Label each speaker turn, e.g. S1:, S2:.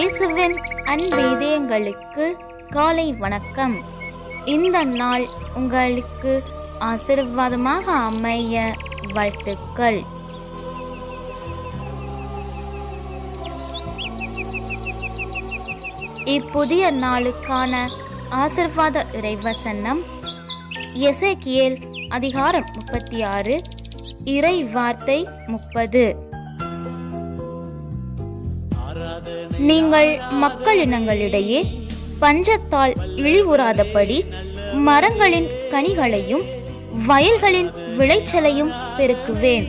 S1: இயேசுவின் அன்பேதயங்களுக்கு காலை வணக்கம். இந்த நாள் உங்களுக்கு ஆசீர்வாதமாக அமைய வாழ்த்துக்கள். இப்புதிய நாளுக்கான ஆசீர்வாத இறைவசனம் எசேக்கியேல் அதிகாரம் 36 இறை வார்த்தை 30. நீங்கள் மக்களினங்களிடையே பஞ்சத்தால் இழிவுறாதபடி மரங்களின் கனிகளையும் வயல்களின் விளைச்சலையும் பெருக்குவேன்.